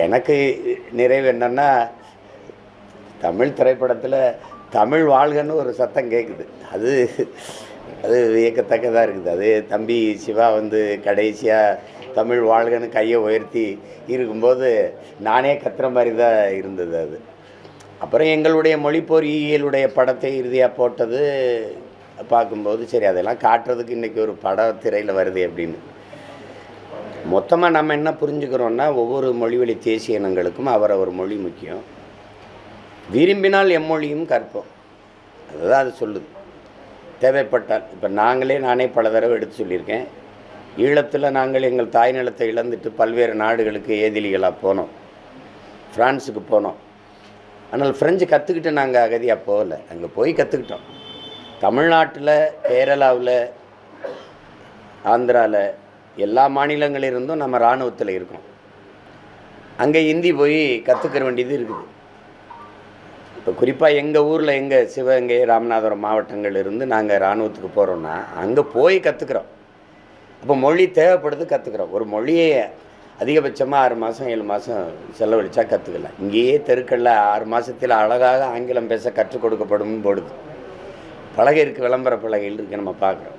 எனக்கு நிறைவு என்னன்னா, தமிழ் திரைப்படத்தில் தமிழ் வாழ்கன்னு ஒரு சத்தம் கேட்குது. அது அது வியக்கத்தக்கதாக இருக்குது. அது தம்பி சிவா வந்து கடைசியாக தமிழ் வாழ்கன்னு கையை உயர்த்தி இருக்கும்போது நானே கத்துற மாதிரி தான் இருந்தது அது. அப்புறம் எங்களுடைய மொழிப்பொறியியலுடைய படத்தை இறுதியாக போட்டது பார்க்கும்போது, சரி அதெல்லாம் காட்டுறதுக்கு இன்றைக்கி ஒரு படம் திரையில் வருது அப்படின்னு. மொத்தமாக நம்ம என்ன புரிஞ்சுக்கிறோன்னா, ஒவ்வொரு மொழிவழி தேசிய இனங்களுக்கும் அவரவர் மொழி முக்கியம். விரும்பினால் எம்மொழியும் கற்போம், அதுதான் அது சொல்லுது. தேவைப்பட்டால் இப்போ நானே பல தடவை எடுத்து சொல்லியிருக்கேன். ஈழத்தில் நாங்கள் எங்கள் தாய் நிலத்தை இழந்துட்டு பல்வேறு நாடுகளுக்கு ஏதிலிகளாக போனோம். ஃப்ரான்ஸுக்கு போனோம். ஆனால் ஃப்ரெஞ்சு கற்றுக்கிட்டு நாங்கள் அகதியாக போகலை, அங்கே போய் கற்றுக்கிட்டோம். தமிழ்நாட்டில், கேரளாவில், ஆந்திராவில் எல்லா மாநிலங்களிலிருந்தும் நம்ம இராணுவத்தில் இருக்கோம். அங்கே ஹிந்தி போய் கற்றுக்கிற வேண்டியது இருக்குது. இப்போ குறிப்பாக எங்கள் ஊரில், எங்கள் சிவகங்கை, ராமநாதபுரம் மாவட்டங்கள் இருந்து நாங்கள் இராணுவத்துக்கு போகிறோன்னா அங்கே போய் கற்றுக்குறோம். அப்போ மொழி தேவைப்படுது, கற்றுக்குறோம். ஒரு மொழியை அதிகபட்சமாக 6 மாதம் 7 மாதம் செலவழித்தா கற்றுக்கலாம். இங்கேயே தெருக்களில் 6 மாதத்தில் அழகாக ஆங்கிலம் பேச கற்றுக் கொடுக்கப்படும் போடுது. பலகை இருக்குது, விளம்பர பலகையில் இருக்குது, நம்ம பார்க்குறோம்.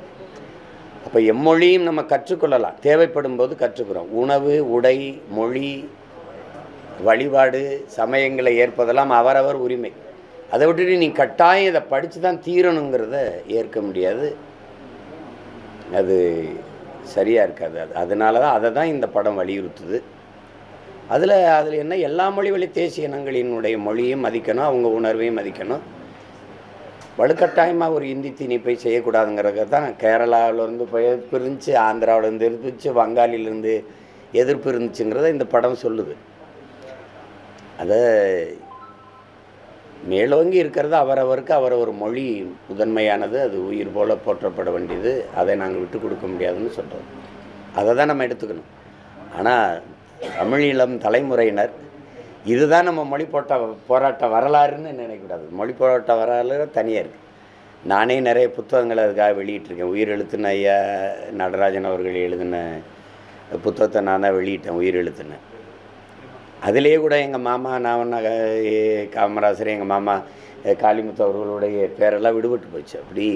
அப்போ எம்மொழியும் நம்ம கற்றுக்கொள்ளலாம், தேவைப்படும் போது கற்றுக்கிறோம். உணவு, உடை, மொழி, வழிபாடு, சமயங்களை ஏற்பதெல்லாம் அவரவர் உரிமை. அதை விட்டுட்டு நீ கட்டாயம் இதை படித்து தான் தீரணுங்கிறத ஏற்க முடியாது. அது சரியாக இருக்காது. அதனால தான் அதை தான் இந்த படம் வலியுறுத்துது. அதில் என்ன, எல்லா மொழி வழி தேசிய இனங்களினுடைய மொழியும் மதிக்கணும், அவங்க உணர்வையும் மதிக்கணும். வலுக்கட்டாயமாக ஒரு இந்தி திணிப்பை செய்யக்கூடாதுங்கிறத தான் கேரளாவிலேருந்து எதிர்ப்பு இருந்துச்சு, ஆந்திராவிலேருந்து இருந்துச்சு, வங்காளிலேருந்து எதிர்ப்பு இருந்துச்சுங்கிறத இந்த படம் சொல்லுது. அதை மேலோங்கி இருக்கிறது அவரவருக்கு அவரவர் மொழி முதன்மையானது, அது உயிர் போல் போற்றப்பட வேண்டியது, அதை நாங்கள் விட்டு கொடுக்க முடியாதுன்னு சொல்கிறோம். அதை தான் நம்ம எடுத்துக்கணும். ஆனால் தமிழ் இளம் தலைமுறையினர் இதுதான் நம்ம மொழி போராட்ட வரலாறுன்னு நினைக்கக்கூடாது. மொழி போராட்ட வரலாறு தனியாக இருக்குது. நானே நிறைய புத்தகங்களை அதுக்காக வெளியிட்டிருக்கேன். உயிர் எழுத்துன ஐயா நடராஜன் அவர்கள் எழுதின புத்தகத்தை நான் தான் வெளியிட்டேன், உயிர் எழுத்துன. அதிலேயே கூட எங்கள் மாமா, நான் காமராசர், எங்கள் மாமா காளிமுத்து அவர்களுடைய பேரெல்லாம் விடுபட்டு போச்சு. அப்படி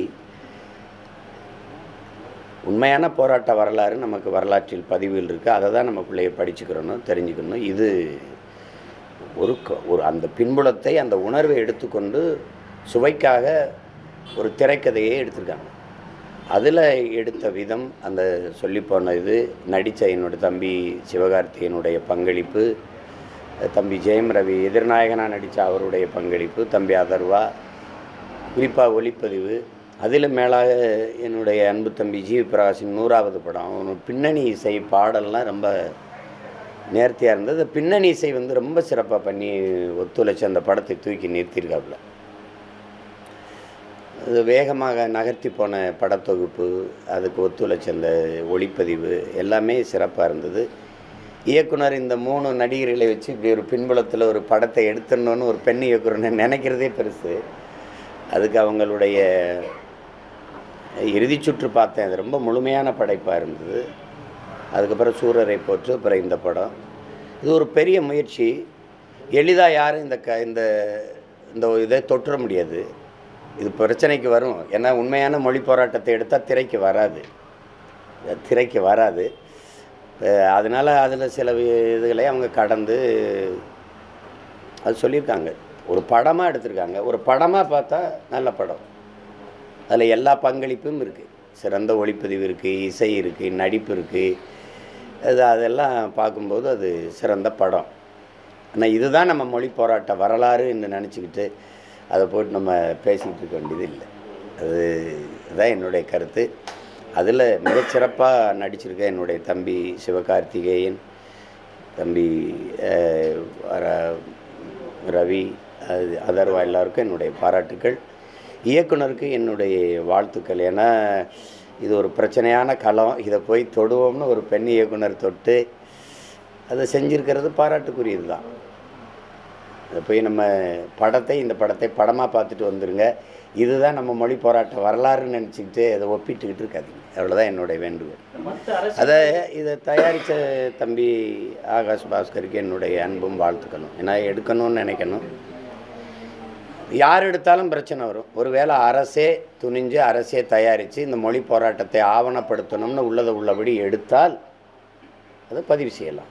உண்மையான போராட்ட வரலாறு நமக்கு வரலாற்றில் பதிவில் இருக்குது. அதை தான் நம்ம பிள்ளைய படிச்சுக்கிறணும், தெரிஞ்சுக்கணும். இது ஒரு அந்த பின்புலத்தை, அந்த உணர்வை எடுத்துக்கொண்டு சுவைக்காக ஒரு திரைக்கதையை எடுத்திருக்காங்க. அதில் எடுத்த விதம், அந்த சொல்லிப்போன இது, நடித்த என்னோட தம்பி சிவகார்த்திகேயனுடைய பங்களிப்பு, தம்பி ஜெயம் ரவி எதிர்நாயகனாக நடித்த அவருடைய பங்களிப்பு, தம்பி அதர்வா, குறிப்பாக ஒளிப்பதிவு, அதில் மேலாக என்னுடைய அன்பு தம்பி ஜி பிரகாஷின் 100வது படம். பின்னணி இசை, பாடல்லாம் ரொம்ப நேர்த்தியாக இருந்தது. பின்னணி இசை வந்து ரொம்ப சிறப்பாக பண்ணி ஒத்துழைச்சி அந்த படத்தை தூக்கி நிறுத்தியிருக்காப்புல. அது வேகமாக நகர்த்தி போன படத்தொகுப்பு, அதுக்கு ஒத்துழைச்ச அந்த ஒளிப்பதிவு எல்லாமே சிறப்பாக இருந்தது. இயக்குனர் இந்த 3 நடிகர்களை வச்சு இப்படி ஒரு பின்புலத்தில் ஒரு படத்தை எடுத்துடணுன்னு ஒரு பெண் இயக்குறன்னு நினைக்கிறதே பெருசு. அதுக்கு அவங்களுடைய இறுதிச்சுற்று பார்த்தேன். அது ரொம்ப முழுமையான படைப்பாக இருந்தது. அதுக்கப்புறம் சூரரை போற்று, அப்புறம் இந்த படம். இது ஒரு பெரிய முயற்சி. எளிதாக யாரும் இந்த இதை தொற்ற முடியாது. இது பிரச்சனைக்கு வரும். ஏன்னா உண்மையான மொழி போராட்டத்தை எடுத்தால் திரைக்கு வராது. அதனால் அதில் சில இதுகளை அவங்க கடந்து அது சொல்லியிருக்காங்க. ஒரு படமாக எடுத்திருக்காங்க. ஒரு படமாக பார்த்தா நல்ல படம். அதில் எல்லா பங்களிப்பும் இருக்குது. சிறந்த ஒளிப்பதிவு இருக்குது, இசை இருக்குது, நடிப்பு இருக்குது. அதெல்லாம் பார்க்கும்போது அது சிறந்த படம். ஆனால் இதுதான் நம்ம மொழி போராட்ட வரலாறு என்று நினச்சிக்கிட்டு அதை போட்டு நம்ம பேசிக்கிட்டு இருக்க வேண்டியது இல்லை. அதுதான் என்னுடைய கருத்து. அதில் மிகச்சிறப்பாக நடிச்சிருக்க என்னுடைய தம்பி சிவகார்த்திகேயன், தம்பி ரவி, அதர்வா எல்லாருக்கும் என்னுடைய பாராட்டுக்கள். இயக்குனருக்கு என்னுடைய வாழ்த்துக்கள். ஏன்னா இது ஒரு பிரச்சனையான களம், இதை போய் தொடுவோம்னு ஒரு பெண் இயக்குனர் தொட்டு அதை செஞ்சுருக்கிறது பாராட்டுக்குரியது தான். அதை போய் நம்ம இந்த படத்தை படமாக பார்த்துட்டு வந்துடுங்க. இதுதான் நம்ம மொழி போராட்ட வரலாறுன்னு நினச்சிக்கிட்டு அதை ஒப்பிட்டுக்கிட்டு இருக்காதிங்க. அவ்வளோதான் என்னுடைய வேண்டுகோள். அதை இதை தயாரித்த தம்பி ஆகாஷ் பாஸ்கருக்கு என்னுடைய அன்பும் வாழ்த்துக்கணும். ஏன்னா எடுக்கணும்னு நினைக்கணும். யார் எடுத்தாலும் பிரச்சனை வரும். ஒருவேளை அரசே துணிஞ்சு அரசே தயாரித்து இந்த மொழி போராட்டத்தை ஆவணப்படுத்தணும்னு உள்ளதை உள்ளபடி எடுத்தால் அதை பதிவு செய்யலாம்.